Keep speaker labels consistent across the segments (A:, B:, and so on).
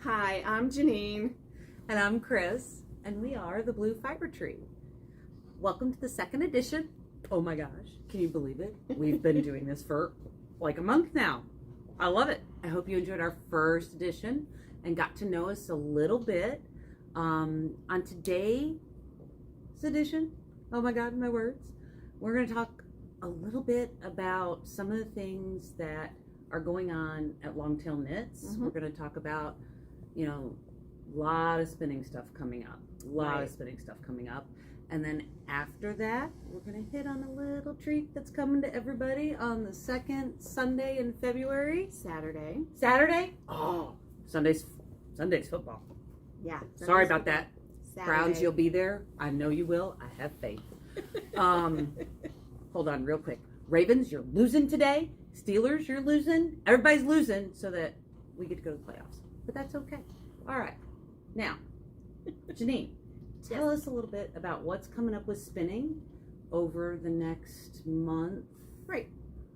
A: Hi, I'm Jeannine.
B: And I'm Kris, and we are the Blue Fiber Tree. Welcome to the second edition. Oh my gosh, can you believe it? We've been doing this for like a month now. I love it. I hope you enjoyed our first edition and got to know us a little bit. On today's edition, oh my God, my words, we're going to talk a little bit about some of the things that are going on at Longtail Knits.
A: Mm-hmm.
B: We're going to talk about, a lot of spinning stuff coming up. And then after that, we're going to hit on a little treat that's coming to everybody on the second Sunday in February.
A: Saturday?
B: Oh, Sunday's football.
A: Yeah.
B: Sorry about that.
A: Saturday.
B: Browns, you'll be there. I know you will. I have faith. Hold on real quick. Ravens, you're losing today. Steelers, you're losing. Everybody's losing so that we get to go to the playoffs. But that's okay. All right. Now, Jeannine, tell us a little bit about what's coming up with spinning over the next month.
A: Right.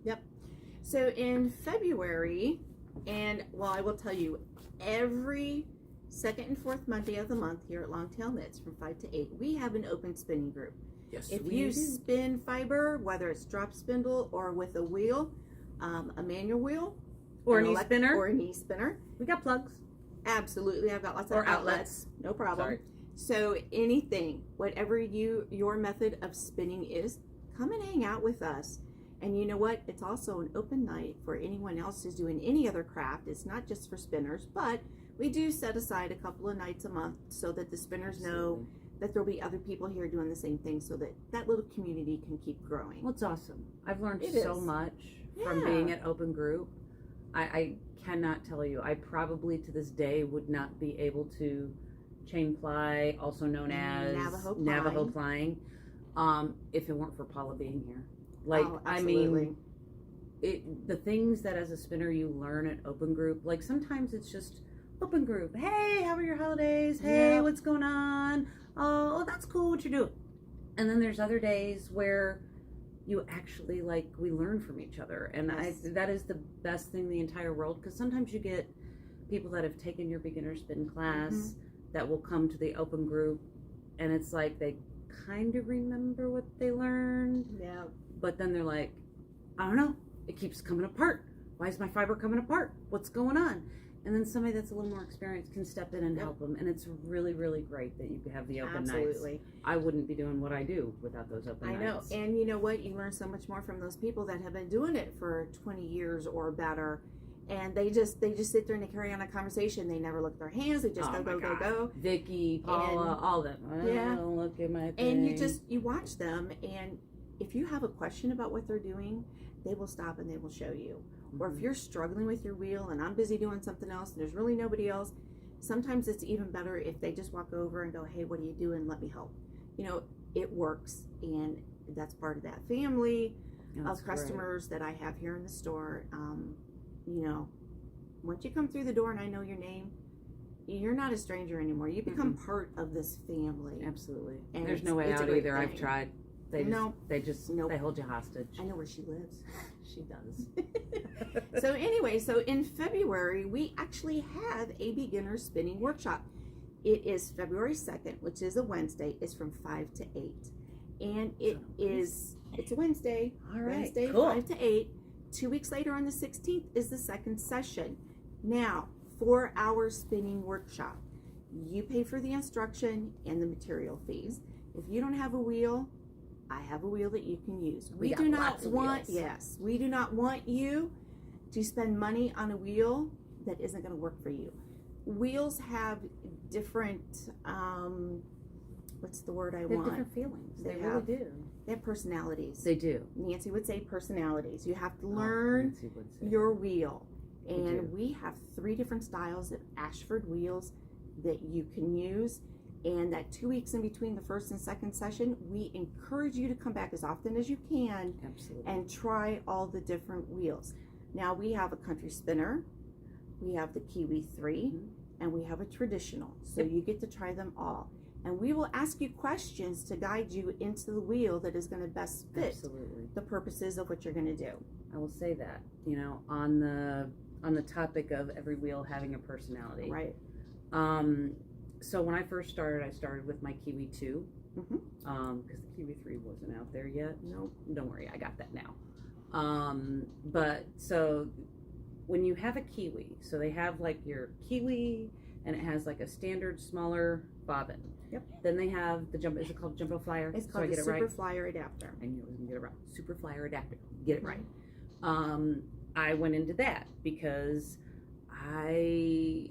A: Yep. So in February, I will tell you, every second and fourth Monday of the month here at Longtail Knits from 5 to 8, we have an open spinning group.
B: Yes,
A: if you spin fiber, whether it's drop spindle or with a wheel, a manual wheel,
B: or an e-spinner, we got plugs.
A: Absolutely, I've got lots of outlets. No problem.
B: Sorry.
A: So anything, whatever your method of spinning is, come and hang out with us. And you know what? It's also an open night for anyone else who's doing any other craft. It's not just for spinners, but we do set aside a couple of nights a month so that the spinners know that there'll be other people here doing the same thing, so that that little community can keep growing.
B: Well, it's awesome. I've learned so much from being at Open Group. I cannot tell you. I probably to this day would not be able to chain ply, also known as Navajo plying, if it weren't for Paula being here. The things that as a spinner you learn at Open Group, like sometimes it's just Open Group. Hey, how are your holidays? Hey, what's going on? Oh, that's cool what you're doing. And then there's other days where you actually we learn from each other. And that is the best thing in the entire world, because sometimes you get people that have taken your beginner spin class that will come to the Open Group, and it's like they kind of remember what they learned.
A: Yeah.
B: But then they're like, I don't know, it keeps coming apart. Why is my fiber coming apart? What's going on? And then somebody that's a little more experienced can step in and help them. And it's really, really great that you have the open nights. I wouldn't be doing what I do without those open nights.
A: I know. And you know what? You learn so much more from those people that have been doing it for 20 years or better. And they just sit there and they carry on a conversation. They never look at their hands. They just go.
B: Vicky, Paula, all of them. Look at my thing.
A: And you watch them, and if you have a question about what they're doing, they will stop and they will show you. Or if you're struggling with your wheel and I'm busy doing something else and there's really nobody else, sometimes it's even better if they just walk over and go, hey, what are you doing? Let me help. It works, and that's part of that family of customers that I have here in the store. Once you come through the door and I know your name, you're not a stranger anymore. You become part of this family.
B: Absolutely. And there's no way out either. I've tried. They hold you hostage.
A: I know where she lives.
B: She does.
A: So in February, we actually have a beginner spinning workshop. It is February 2nd, which is a Wednesday. It's from 5 to 8. And it's a Wednesday.
B: All right.
A: Wednesday,
B: cool.
A: 5 to 8. 2 weeks later on the 16th is the second session. Now, 4-hour spinning workshop. You pay for the instruction and the material fees. If you don't have a wheel, I have a wheel that you can use. We do not want you to spend money on a wheel that isn't going to work for you. Wheels have different, what's the word I want?
B: Different feelings. They really do.
A: They have personalities.
B: They do.
A: Nancy would say personalities. You have to learn your wheel. And we have 3 different styles of Ashford wheels that you can use. And that 2 weeks in between the first and second session, we encourage you to come back as often as you can and try all the different wheels. Now we have a country spinner, we have the Kiwi 3, and we have a traditional. So you get to try them all. And we will ask you questions to guide you into the wheel that is going to best fit the purposes of what you're going to do.
B: I will say that, on the topic of every wheel having a personality.
A: Right.
B: So when I first started, I started with my Kiwi 2.
A: Mm-hmm.
B: Because the Kiwi 3 wasn't out there yet.
A: Nope.
B: Don't worry, I got that now. But so when you have a Kiwi, so they have like your Kiwi, and it has like a standard smaller bobbin.
A: Yep.
B: Then they have the jumbo. Is it called jumbo flyer?
A: It's called the Super Flyer adapter.
B: I knew I was gonna get it right. Super flyer adapter. Get it right. I went into that because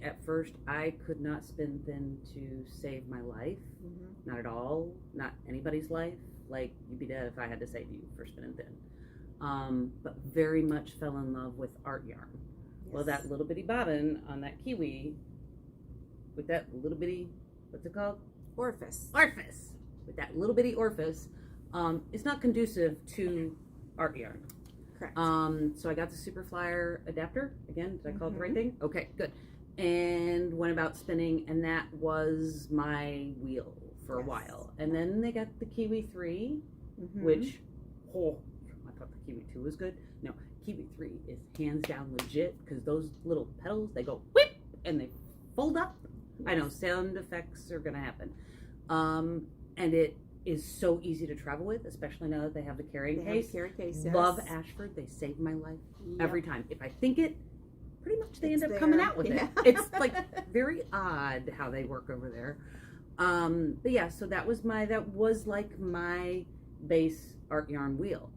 B: at first I could not spin thin to save my life.
A: Mm-hmm.
B: Not at all. Not anybody's life. Like, you'd be dead if I had to save you for spinning thin. But very much fell in love with art yarn. Yes. Well, that little bitty bobbin on that Kiwi, with that little bitty, what's it called?
A: Orifice.
B: With that little bitty orifice, it's not conducive to art yarn.
A: Correct.
B: So I got the Super Flyer adapter. Again, did I call it the right thing? Okay, good. And went about spinning, and that was my wheel for a while. And then they got the Kiwi 3, which, I thought the Kiwi 2 was good. No, Kiwi 3 is hands down legit, because those little pedals, they go whip, and they fold up. Yes. I know, sound effects are going to happen. And it is so easy to travel with, especially now that they have the carrying case.
A: Yes.
B: Love Ashford. They saved my life every time. If I think it, pretty much they end up coming out with it. It's like very odd how they work over there. But yeah, so that was like my base art yarn wheel.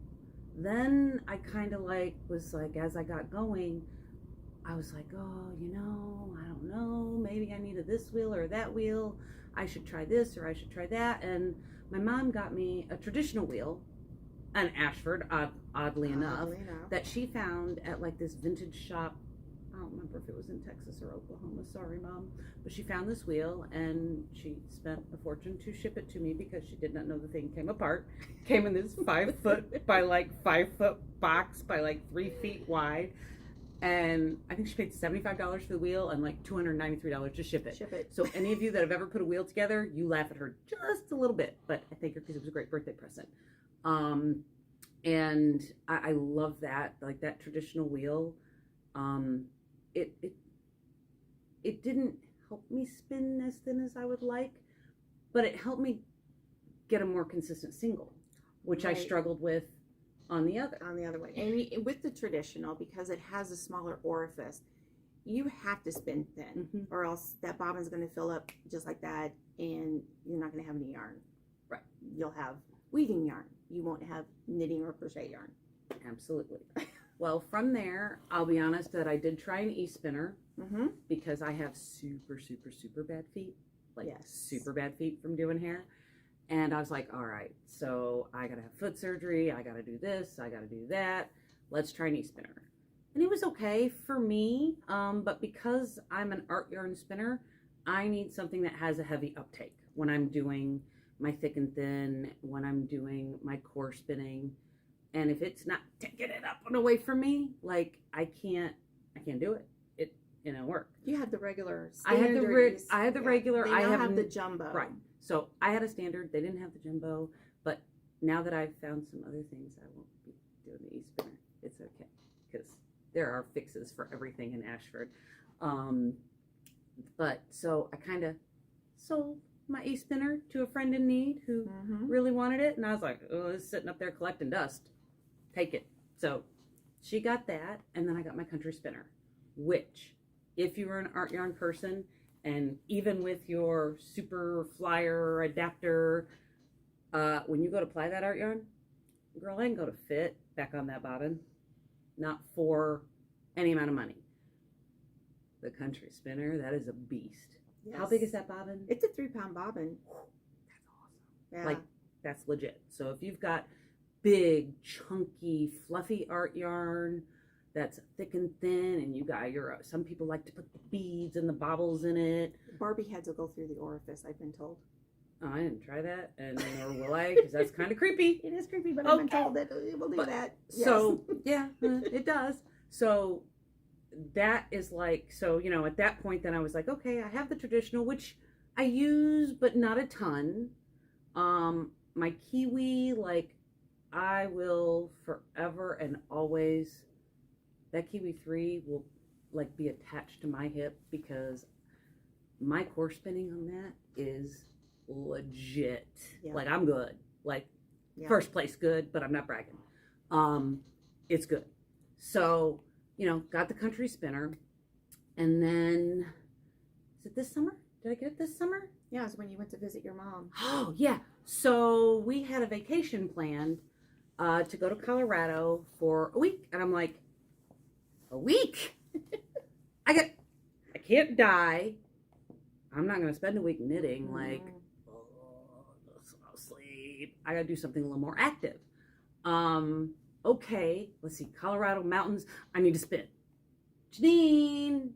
B: Then I kind of was like, as I got going, I was like, oh, I don't know, maybe I needed this wheel or that wheel. I should try this or I should try that. And my mom got me a traditional wheel, an Ashford, oddly enough, that she found at like this vintage shop. I don't remember if it was in Texas or Oklahoma. Sorry, Mom. But she found this wheel, and she spent a fortune to ship it to me because she did not know the thing came apart. Came in this 5 foot by like 5 foot box by like 3 feet wide. And I think she paid $75 for the wheel and like $293 to ship it. So any of you that have ever put a wheel together, you laugh at her just a little bit, but I thank her because it was a great birthday present. And I love that, like that traditional wheel. It didn't help me spin as thin as I would like, but it helped me get a more consistent single, which I struggled with on the other way.
A: And with the traditional, because it has a smaller orifice, you have to spin thin, or else that bobbin's going to fill up just like that, and you're not going to have any yarn.
B: Right.
A: You'll have weaving yarn. You won't have knitting or crochet yarn.
B: Absolutely. Well, from there, I'll be honest that I did try an e-spinner because I have super, super, super bad feet. Super bad feet from doing hair. And I was like, all right, so I got to have foot surgery. I got to do this. I got to do that. Let's try an e-spinner. And it was okay for me. But because I'm an art yarn spinner, I need something that has a heavy uptake when I'm doing my thick and thin, when I'm doing my core spinning. And if it's not taking it up and away from me, like I can't do it. It don't work.
A: You had the regular
B: standard. I had the regular.
A: They now have the jumbo.
B: Right. So I had a standard. They didn't have the jumbo. But now that I've found some other things, I won't be doing the e-spinner. It's okay because there are fixes for everything in Ashford. But so I kind of sold my e-spinner to a friend in need who really wanted it, and I was like, oh, it's sitting up there collecting dust. Take it. So she got that, and then I got my country spinner, which, if you were an art yarn person, and even with your Super Flyer adapter, when you go to apply that art yarn, girl, I can go to fit back on that bobbin, not for any amount of money. The country spinner, that is a beast. Yes. How big is that bobbin?
A: It's a 3-pound bobbin.
B: That's awesome. Yeah. Like, that's legit. So if you've got big, chunky, fluffy art yarn that's thick and thin, and you got some people like to put the beads and the baubles in it.
A: Barbie heads will go through the orifice, I've been told.
B: Oh, I didn't try that, and nor will I, because that's kind of creepy.
A: It is creepy, but I've been told that it will do that. Yes.
B: So, yeah, it does. So that is like, so, at that point, then I was like, okay, I have the traditional, which I use, but not a ton. My Kiwi, like, I will forever and always, that Kiwi 3 will like be attached to my hip because my core spinning on that is legit.
A: Yeah.
B: Like, I'm good. Like,
A: Yeah.
B: first place good, but I'm not bragging. It's good. So, got the country spinner. And then, is it this summer? Did I get it this summer?
A: Yeah, it was when you went to visit your mom.
B: Oh, yeah. So we had a vacation planned to go to Colorado for a week. And I'm like, a week? I can't die. I'm not going to spend a week knitting. Like, sleep. I got to do something a little more active. Okay, let's see. Colorado mountains. I need to spin. Jeannine,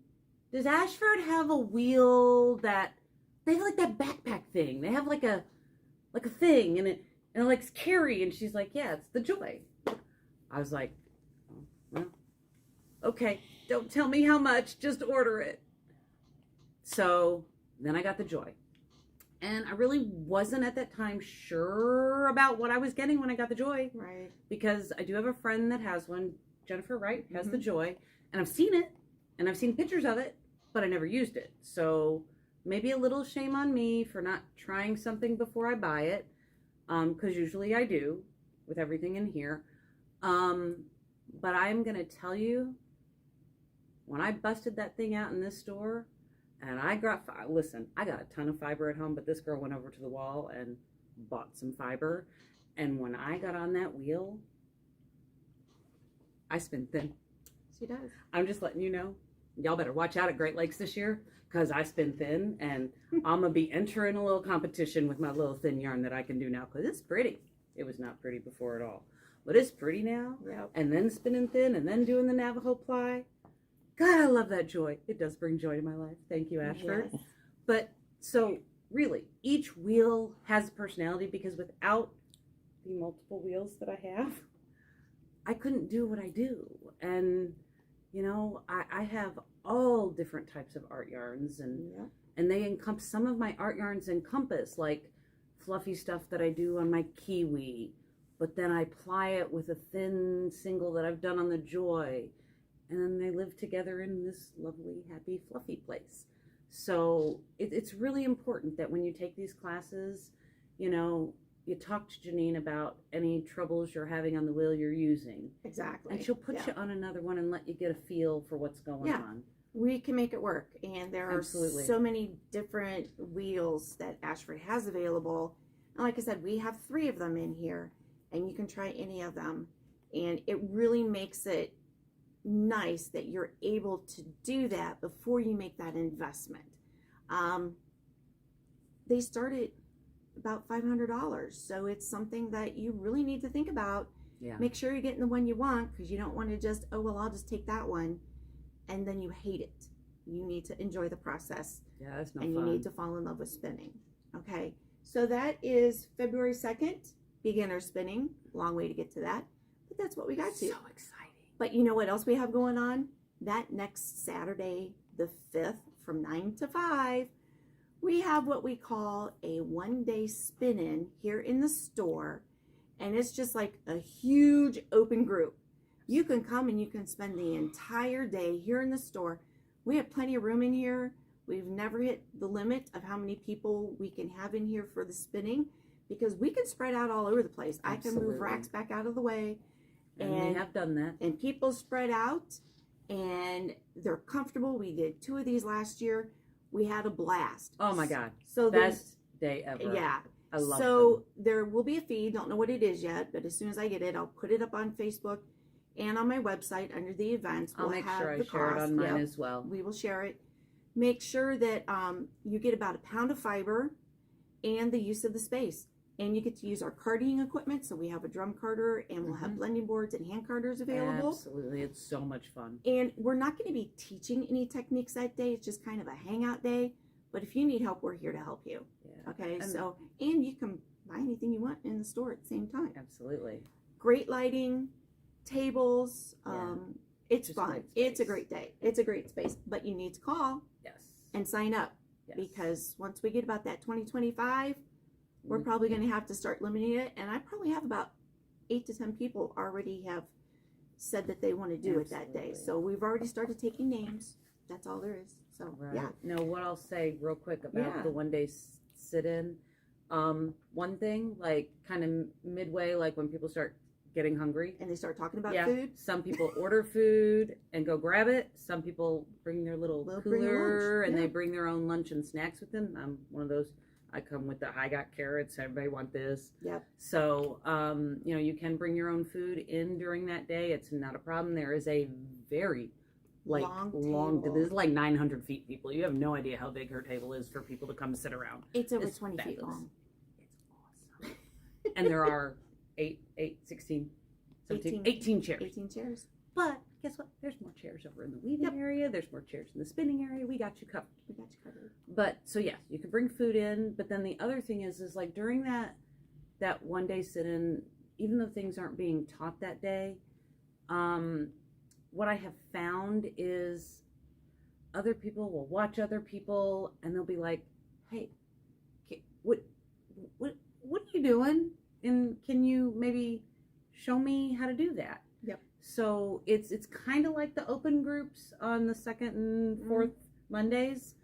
B: does Ashford have a wheel that they have like that backpack thing? They have like a thing and it likes carry, and she's like, yeah, it's the Joy. I was like, oh, well, okay, don't tell me how much, just order it. So then I got the Joy. And I really wasn't at that time sure about what I was getting when I got the Joy.
A: Right.
B: Because I do have a friend that has one, Jennifer Wright, has the Joy. And I've seen it, and I've seen pictures of it, but I never used it. So maybe a little shame on me for not trying something before I buy it, because usually I do with everything in here. But I'm going to tell you, when I busted that thing out in this store, and I got a ton of fiber at home, but this girl went over to the wall and bought some fiber. And when I got on that wheel, I spin thin.
A: She does.
B: I'm just letting you know. Y'all better watch out at Great Lakes this year, because I spin thin, and I'm going to be entering a little competition with my little thin yarn that I can do now, because it's pretty. It was not pretty before at all. But it's pretty now.
A: Yep.
B: And then spinning thin, and then doing the Navajo ply. God, I love that Joy. It does bring joy to my life. Thank you, Ashford.
A: Yes.
B: But, so, really, each wheel has a personality, because without the multiple wheels that I have, I couldn't do what I do. And, I have all different types of art yarns, and they encompass, some of my art yarns encompass, like, fluffy stuff that I do on my kiwi, but then I ply it with a thin single that I've done on the Joy. And then they live together in this lovely, happy, fluffy place. So it's really important that when you take these classes, you talk to Jeannine about any troubles you're having on the wheel you're using.
A: Exactly.
B: And she'll put you on another one and let you get a feel for what's going on.
A: We can make it work. And there are
B: Absolutely.
A: so many different wheels that Ashford has available. And like I said, we have 3 of them in here, and you can try any of them. And it really makes it nice that you're able to do that before you make that investment. They start at about $500, so it's something that you really need to think about.
B: Yeah.
A: Make sure you're getting the one you want, because you don't want to just, oh well, I'll just take that one, and then you hate it. You need to enjoy the process.
B: Yeah, that's no
A: fun.
B: fun.
A: You need to fall in love with spinning. Okay, so that is February 2nd, beginner spinning. Long way to get to that, but that's what we got to.
B: So exciting.
A: But you know what else we have going on? That next Saturday, the 5th, from 9 to 5, we have what we call a one-day spin-in here in the store. And it's just like a huge open group. You can come and you can spend the entire day here in the store. We have plenty of room in here. We've never hit the limit of how many people we can have in here for the spinning, because we can spread out all over the place.
B: Absolutely.
A: I can move racks back out of the way.
B: And we have done that.
A: And people spread out, and they're comfortable. We did 2 of these last year. We had a blast.
B: Oh my God.
A: So
B: best day ever.
A: Yeah.
B: I love
A: So there will be a fee. Don't know what it is yet, but as soon as I get it, I'll put it up on Facebook and on my website under the events.
B: I'll make sure I share it on mine as well.
A: We will share it. Make sure that you get about 1 pound of fiber and the use of the space. And you get to use our carding equipment. So we have a drum carder, and we'll have blending boards and hand carders available.
B: Absolutely. It's so much fun.
A: And we're not going to be teaching any techniques that day. It's just kind of a hangout day. But if you need help, we're here to help you.
B: Yeah.
A: Okay. And you can buy anything you want in the store at the same time.
B: Absolutely.
A: Great lighting, tables. It's
B: Just
A: fun. It's a great day. It's a great space. But you need to call and sign up.
B: Yes.
A: Because once we get about that 2025, we're probably going to have to start limiting it. And I probably have about 8 to 10 people already have said that they want to do it that day. So we've already started taking names. That's all there is. So
B: Right.
A: yeah.
B: Now, what I'll say real quick about
A: Yeah.
B: the one-day sit-in, one thing, like kind of midway, like when people start getting hungry,
A: And they start talking about food.
B: some people order food and go grab it. Some people bring their little
A: They'll bring a
B: cooler
A: lunch,
B: and
A: yeah.
B: they bring their own lunch and snacks with them. I'm one of those. I come with I got carrots. Everybody want this.
A: Yep.
B: So, you can bring your own food in during that day. It's not a problem. There is a very long
A: table.
B: this is like 900 feet, people. You have no idea how big her table is for people to come sit around.
A: It's over 20 feet
B: fabulous.
A: long.
B: It's awesome. And there are 16, 17, 18 chairs.
A: 18 chairs.
B: But guess what? There's more chairs over in the weaving area. There's more chairs in the spinning area. We got you covered.
A: We got you covered.
B: But so yes, you can bring food in. But then the other thing is like during that one day sit-in, even though things aren't being taught that day, what I have found is other people will watch other people and they'll be like, "Hey, what are you doing? And can you maybe show me how to do that?"
A: Yep.
B: So it's kind of like the open groups on the second and fourth Mondays,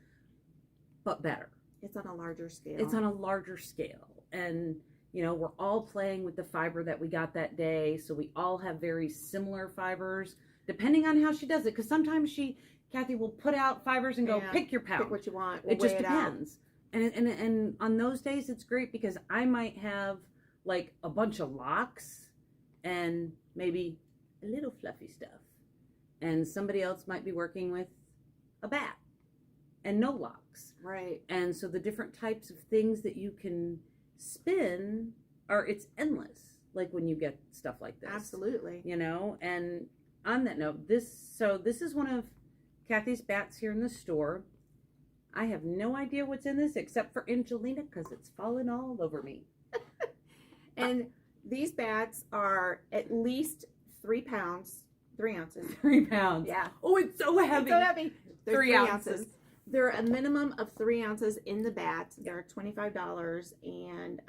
B: but better.
A: It's on a larger scale.
B: It's on a larger scale. And, we're all playing with the fiber that we got that day. So we all have very similar fibers, depending on how she does it. Because sometimes Kathy will put out fibers and go, pick your pound.
A: Pick what you want.
B: It just depends. And on those days, it's great because I might have like a bunch of locks and maybe a little fluffy stuff. And somebody else might be working with a bat and no locks.
A: Right.
B: And so the different types of things that you can spin it's endless. Like when you get stuff like this.
A: Absolutely.
B: And on that note, this is one of Kathy's bats here in the store. I have no idea what's in this except for Angelina because it's fallen all over me.
A: And these bats are at least 3 pounds, 3 ounces.
B: 3 pounds.
A: Yeah.
B: Oh, it's so heavy.
A: It's so heavy. They're
B: 3 ounces.
A: They're a minimum of 3 ounces in the bat. They're $25, and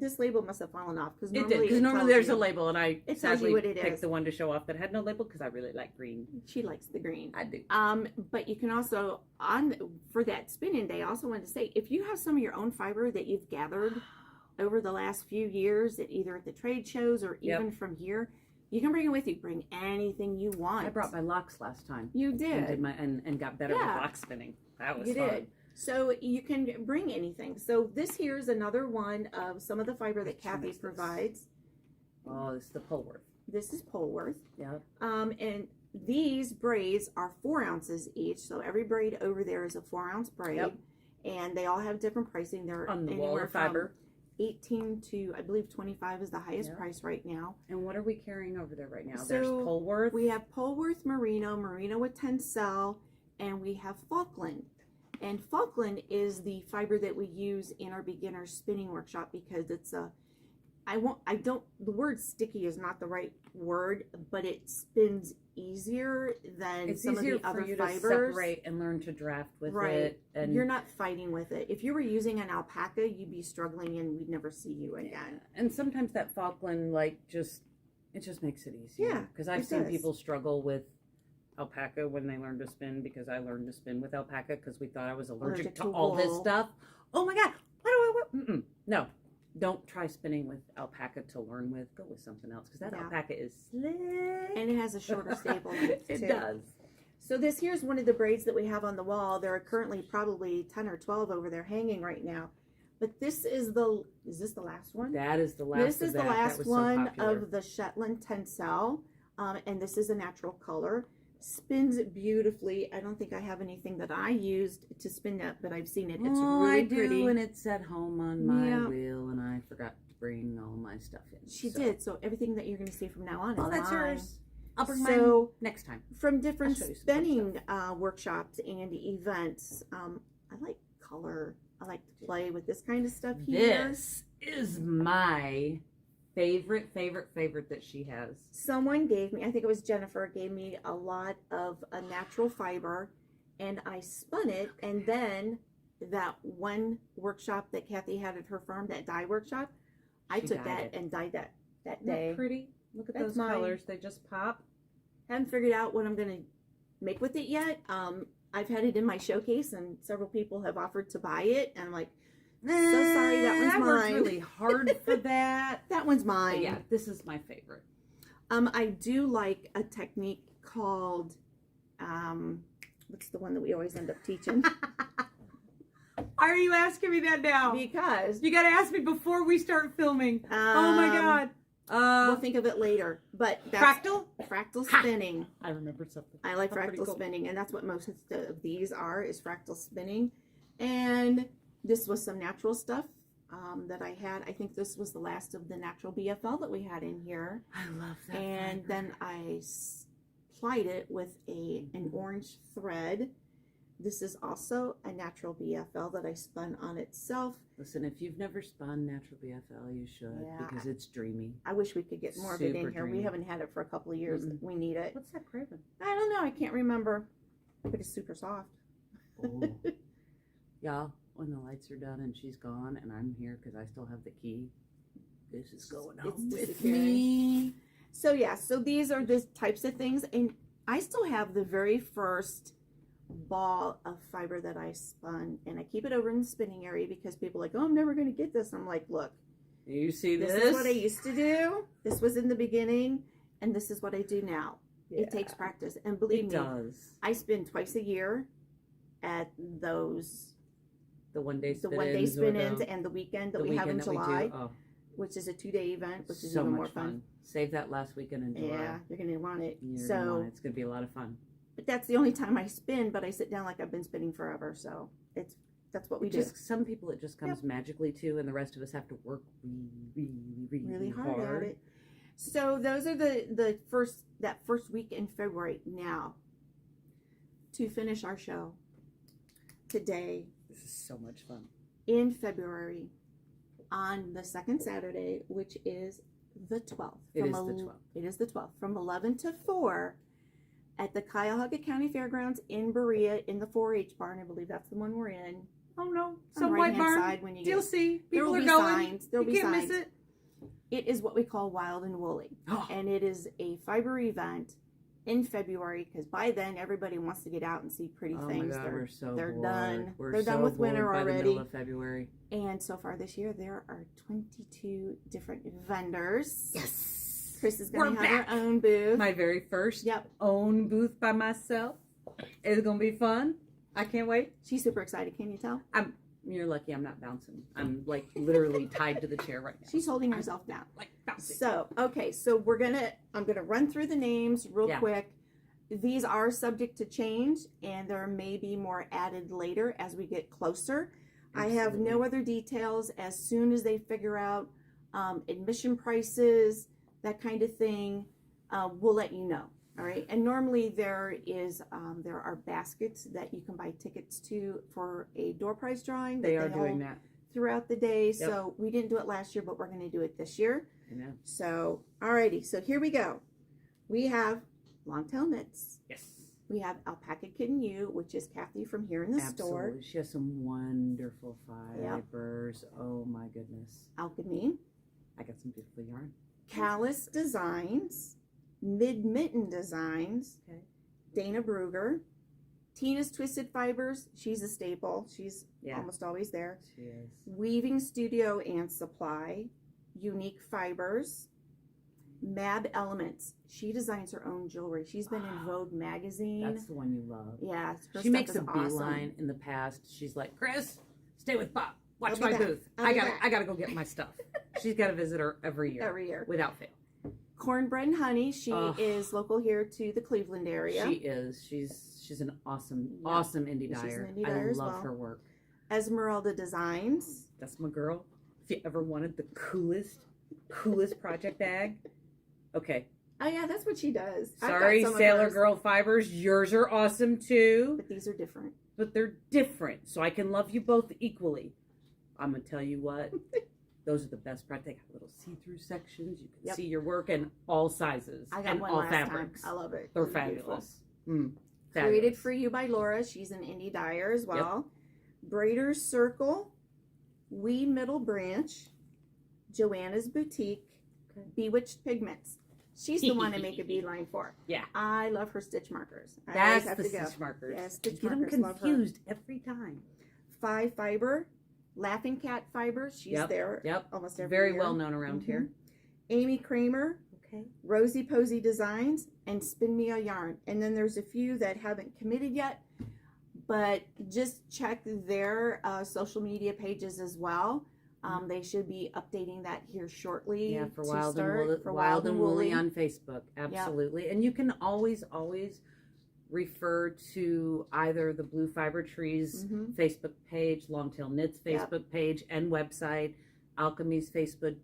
A: this label must have fallen off because
B: normally there's a label, and I
A: tells
B: sadly
A: you what it
B: picked
A: is.
B: the one to show off that had no label because I really like green.
A: She likes the green.
B: I do.
A: But you can also for that spinning day. I also wanted to say if you have some of your own fiber that you've gathered over the last few years, either at the trade shows or even from here, you can bring it with you. Bring anything you want.
B: I brought my locks last time.
A: You did.
B: And got better with lock spinning. That was fun.
A: Did. So you can bring anything. So this here is another one of some of the fiber that Kathy provides.
B: Oh, this is the Polworth.
A: This is Polworth.
B: Yeah.
A: And these braids are 4 ounces each. So every braid over there is a 4-ounce braid.
B: Yep.
A: And they all have different pricing. They're
B: on the
A: anywhere
B: wall of fiber.
A: from 18 to I believe 25 is the highest price right now.
B: And what are we carrying over there right now?
A: So
B: there's Polworth.
A: We have Polworth merino with tencel, and we have Falkland. And Falkland is the fiber that we use in our beginner spinning workshop because it's the word sticky is not the right word, but it spins easier than some of the other fibers. It's easier for you to
B: separate and learn to draft with it. And
A: you're not fighting with it. If you were using an alpaca, you'd be struggling and we'd never see you again.
B: Yeah. And sometimes that Falkland, it just makes it easier.
A: Yeah,
B: because I've seen people struggle with alpaca when they learn to spin because I learned to spin with alpaca because we thought I was allergic to all this stuff. Oh my God, why do I? No, don't try spinning with alpaca to learn with. Go with something else because that alpaca is slick.
A: And it has a shorter staple length too.
B: It does.
A: So this here's one of the braids that we have on the wall. There are currently probably 10 or 12 over there hanging right now. But this is this the last one?
B: That is the last.
A: This is the last one of the Shetland tencel, and this is a natural color. Spins beautifully. I don't think I have anything that I used to spin that, but I've seen it. It's really pretty.
B: And it's at home on my wheel, and I forgot to bring all my stuff in.
A: She did. So everything that you're going to see from now on is
B: that's
A: mine.
B: yours. I'll bring mine next time.
A: From different spinning workshops and events, I like color. I like to play with this kind of stuff here.
B: This is my favorite that she has.
A: Someone gave me, I think it was Jennifer, gave me a lot of a natural fiber, and I spun it, and then that one workshop that Kathy had at her firm, that dye workshop, I took that and dyed that day.
B: Isn't that pretty? Look at those colors. They just pop.
A: Haven't figured out what I'm going to make with it yet. I've had it in my showcase, and several people have offered to buy it, and I'm like, so sorry, that one's
B: I
A: mine.
B: worked really hard for that.
A: That one's mine.
B: But yeah, this is my favorite.
A: I do like a technique called, what's the one that we always end up teaching?
B: Why are you asking me that now?
A: Because
B: you got to ask me before we start filming. Oh my God.
A: We'll think of it later. But that's
B: fractal
A: spinning.
B: I remember something.
A: I like fractal spinning, and that's what most of these are, is fractal spinning. And this was some natural stuff that I had. I think this was the last of the natural BFL that we had in here.
B: I love that.
A: And
B: fiber.
A: then I plied it with an orange thread. This is also a natural BFL that I spun on itself.
B: Listen, if you've never spun natural BFL, you should, because it's dreamy.
A: I wish we could get more of it in here. We haven't had it for a couple of years. We need it.
B: What's that craven?
A: I don't know. I can't remember. But it's super soft.
B: Oh. Y'all, when the lights are done and she's gone and I'm here because I still have the key, this is going home with me.
A: So yeah, so these are the types of things. And I still have the very first ball of fiber that I spun, and I keep it over in the spinning area because people are like, oh, I'm never going to get this. I'm like, look,
B: you see this?
A: This is what I used to do. This was in the beginning, and this is what I do now. Yeah. It takes practice, and believe me, I spin twice a year at those
B: the one day
A: spin-ins and the weekend that we have in July, which is a 2-day event, which is
B: so
A: even
B: much
A: more fun.
B: Save that last weekend in July.
A: Yeah, you're going to want it.
B: It's going to be a lot of fun.
A: But that's the only time I spin, but I sit down like I've been spinning forever. So that's what we do.
B: Some people it just comes magically to, and the rest of us have to work really hard
A: at it. So those are that first week in February. Now, to finish our show today.
B: This is so much fun.
A: In February, on the second Saturday, which is the 12th.
B: It is the 12th.
A: From 11 to 4. At the Cuyahoga County Fairgrounds in Berea in the 4-H barn. I believe that's the one we're in.
B: Oh no,
A: some white barn. When
B: you'll see. People
A: are
B: going.
A: Signs. There'll be
B: can't
A: signs.
B: Miss it.
A: It is what we call Wild and Woolly. And it is a fiber event in February, because by then everybody wants to get out and see pretty things.
B: God,
A: they're
B: bored.
A: done.
B: We're
A: they're done with winter
B: by
A: already.
B: The middle of February.
A: And so far this year there are 22 different vendors.
B: Yes.
A: Kris is going to have her own booth.
B: My very first own booth by myself. It's going to be fun. I can't wait.
A: She's super excited. Can you tell?
B: You're lucky I'm not bouncing. I'm like literally tied to the chair right now.
A: She's holding herself down.
B: Like bouncing.
A: So, okay. So I'm going to run through the names real quick. These are subject to change, and there may be more added later as we get closer. Absolutely. I have no other details. As soon as they figure out admission prices, that kind of thing, we'll let you know. All right. And normally there are baskets that you can buy tickets to for a door prize drawing.
B: They are doing that
A: throughout the day. Yep. So we didn't do it last year, but we're going to do it this year.
B: I know.
A: So, alrighty. So here we go. We have Longtail Knits.
B: Yes.
A: We have Alpaca Kitten U, which is Kathy from here in the store.
B: She has some wonderful fibers. Yep. Oh my goodness.
A: alk&me.
B: I got some beautiful yarn.
A: Callus Designs, Mid-Mitten Designs, Dana Brugger, Tina's Twisted Fibers. She's a staple. She's almost always there.
B: She is.
A: Weaving Studio and Supply, Unique Fibers, Mab Elements. She designs her own jewelry. She's been in Vogue magazine.
B: That's the one you love.
A: Yeah,
B: she makes a beeline in the past. She's like, Kris, stay with Bob. Watch my booth. I gotta go get my stuff. She's got a visitor every year. Without fail.
A: Cornbread and Honey. She is local here to the Cleveland area.
B: She is. She's an awesome indie dyer.
A: She's an indie dyer as well.
B: I love her work.
A: Esmeralda Designs.
B: That's my girl. If you ever wanted the coolest project bag. Okay.
A: Oh yeah, that's what she does.
B: Sorry, Sailor Girl Fibers. Yours are awesome too.
A: But these are different.
B: But they're different. So I can love you both equally. I'm going to tell you what, those are the best products. They got little see-through sections. You can see your work in all sizes.
A: I got
B: and
A: one
B: all
A: last
B: fabrics.
A: time. I love it.
B: They're fabulous.
A: Created for you by Laura. She's an indie dyer as well. Yep. Braider's Circle, Wee Middle Branch, Joanna's Boutique, Bewitched Pigments. She's the one to make a beeline for.
B: Yeah.
A: I love her stitch markers.
B: That's the stitch markers.
A: Yes, stitch
B: Get them
A: markers. Love her.
B: confused every time.
A: 5 Fiber, Laughing Cat Fiber. She's there.
B: Yep.
A: Almost every
B: Very
A: year.
B: well known around here.
A: Amy Kramer,
B: Okay.
A: Rosie Posey Designs, and Spin Me a Yarn. And then there's a few that haven't committed yet, but just check their social media pages as well. They should be updating that here shortly.
B: Yeah, for
A: to
B: Wild
A: start,
B: and Woolly,
A: for
B: Wild and Woolly on Facebook. Absolutely. And you can always refer to either the Blue Fiber Trees Facebook page, Longtail Knits Facebook page and website, Alchemy's Facebook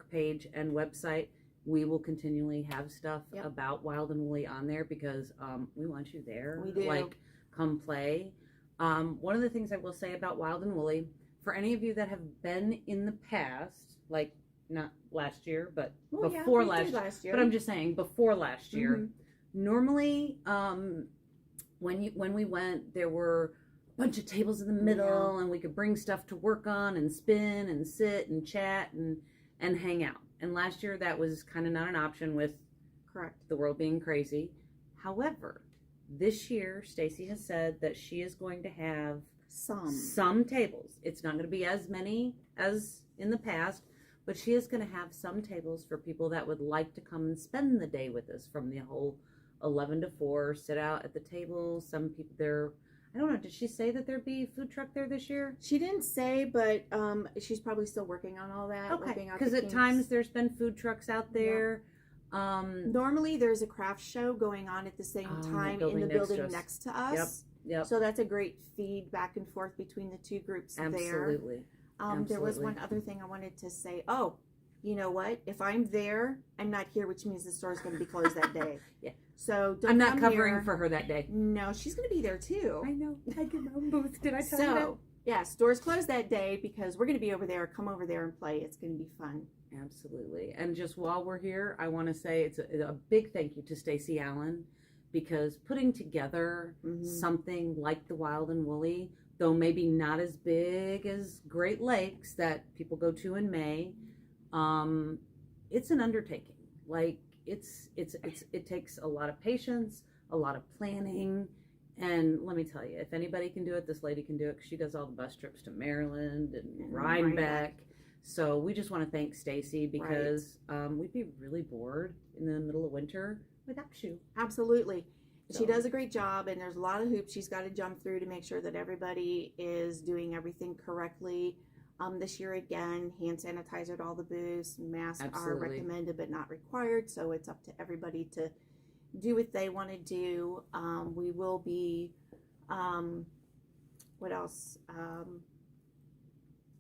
B: page and website. We will continually have stuff about Wild and Woolly on there because we want you there.
A: We do.
B: Like, come play. One of the things I will say about Wild and Woolly, for any of you that have been in the past, like not last year, but before last year, but I'm just saying before last year, normally when we went, there were a bunch of tables in the middle and we could bring stuff to work on and spin and sit and chat and hang out. And last year that was kind of not an option with the world being crazy. However, this year Stacy has said that she is going to have some tables. It's not going to be as many as in the past, but she is going to have some tables for people that would like to come and spend the day with us from the whole 11 to 4, sit out at the table. Some people there, I don't know, did she say that there'd be a food truck there this year?
A: She didn't say, but she's probably still working on all that.
B: Okay, because at times there's been food trucks out there.
A: Normally there's a craft show going on at the same time in the building next to us.
B: Yep.
A: So that's a great feed back and forth between the two groups there.
B: Absolutely.
A: There was one other thing I wanted to say. Oh, you know what? If I'm there, I'm not here, which means the store's going to be closed that day. So don't
B: I'm not
A: come
B: covering
A: here.
B: for her that day.
A: No, she's going to be there too.
B: I know. I get my own booth. Did I tell you that?
A: So, yeah, store's closed that day because we're going to be over there. Come over there and play. It's going to be fun.
B: Absolutely. And just while we're here, I want to say it's a big thank you to Stacy Allen, because putting together something like the Wild and Woolly, though maybe not as big as Great Lakes that people go to in May, it's an undertaking. Like it takes a lot of patience, a lot of planning, and let me tell you, if anybody can do it, this lady can do it, because she does all the bus trips to Maryland and Rhinebeck. So we just want to thank Stacy, because we'd be really bored in the middle of winter without you.
A: Absolutely. She does a great job, and there's a lot of hoops she's got to jump through to make sure that everybody is doing everything correctly. This year, again, hand sanitizer at all the booths. Masks are recommended but not required, so it's up to everybody to do what they want to do. We will be, what else?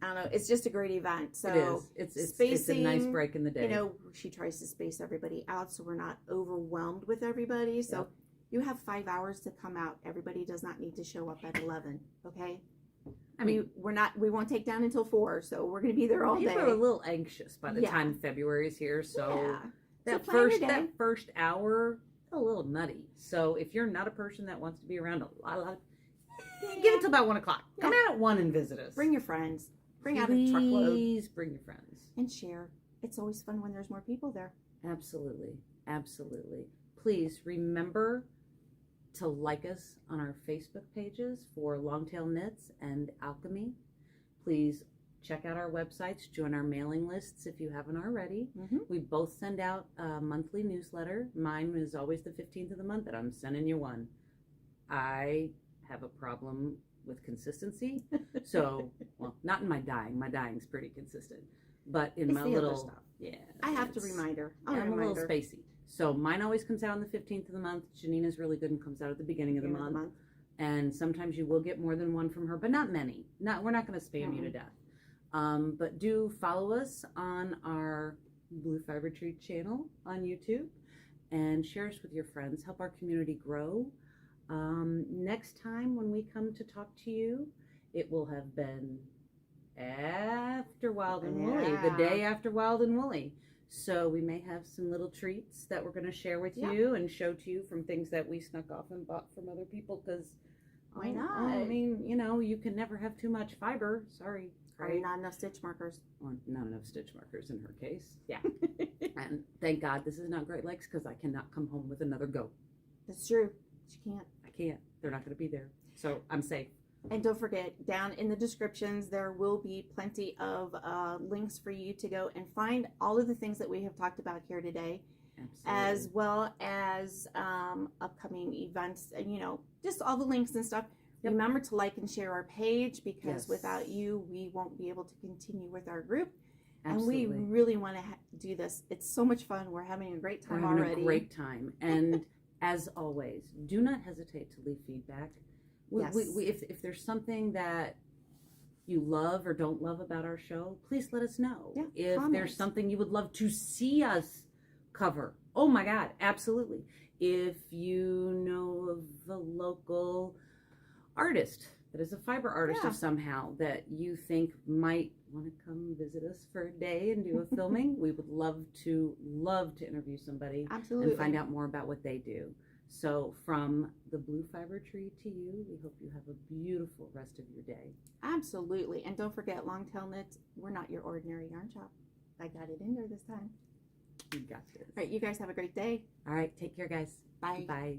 A: I don't know. It's just a great event. So
B: it is. It's a nice break in the day.
A: You know, she tries to space everybody out so we're not overwhelmed with everybody. So you have 5 hours to come out. Everybody does not need to show up at 11. Okay. I mean, we won't take down until 4, so we're going to be there all day.
B: People are a little anxious by the time February is here, so that first hour, a little nutty. So if you're not a person that wants to be around a lot, give it till about 1 o'clock. Come out at 1 and visit us.
A: Bring your friends. Bring out a truckload.
B: Please bring your friends
A: and share. It's always fun when there's more people there.
B: Absolutely, absolutely. Please remember to like us on our Facebook pages for Longtail Knits and alk&me. Please check out our websites, join our mailing lists if you haven't already. We both send out a monthly newsletter. Mine is always the 15th of the month, and I'm sending you one. I have a problem with consistency. So, well, not in my dyeing. My dyeing's pretty consistent. But in my little stuff.
A: I have to remind her.
B: I'm a little spacey. So mine always comes out on the 15th of the month. Jeannine is really good and comes out at the beginning of the month. And sometimes you will get more than one from her, but not many. We're not going to spam you to death. But do follow us on our Blue Fiber Tree channel on YouTube and share us with your friends. Help our community grow. Next time when we come to talk to you, it will have been after Wild and Woolly, the day after Wild and Woolly. So we may have some little treats that we're going to share with you and show to you from things that we snuck off and bought from other people, because
A: why not?
B: I mean, you know, you can never have too much fiber. Sorry, right?
A: not enough stitch markers.
B: Or not enough stitch markers in her case. Yeah. And thank God this is not Great Lakes because I cannot come home with another goat.
A: That's true. She can't.
B: I can't. They're not going to be there. So I'm safe.
A: And don't forget, down in the descriptions, there will be plenty of links for you to go and find all of the things that we have talked about here today,
B: Absolutely.
A: as well as upcoming events, and just all the links and stuff.
B: Yep.
A: Remember to like and share our page, because
B: Yes.
A: without you, we won't be able to continue with our group.
B: Absolutely.
A: And we really want to do this. It's so much fun. We're having a great time
B: We're having
A: already.
B: a great time. And as always, do not hesitate to leave feedback.
A: Yes.
B: If there's something that you love or don't love about our show, please let us know.
A: Yeah,
B: if
A: comments.
B: there's something you would love to see us cover, oh my God, absolutely. If you know of a local artist that is a fiber artist
A: Yeah.
B: of somehow that you think might want to come visit us for a day and do a filming, we would love to interview somebody
A: Absolutely.
B: and find out more about what they do. So from the blue fiber tree to you, we hope you have a beautiful rest of your day.
A: Absolutely. And don't forget, long tail knits, we're not your ordinary yarn shop. I got it in there this time.
B: You got this.
A: All right, you guys have a great day.
B: All right, take care, guys.
A: Bye.
B: Bye.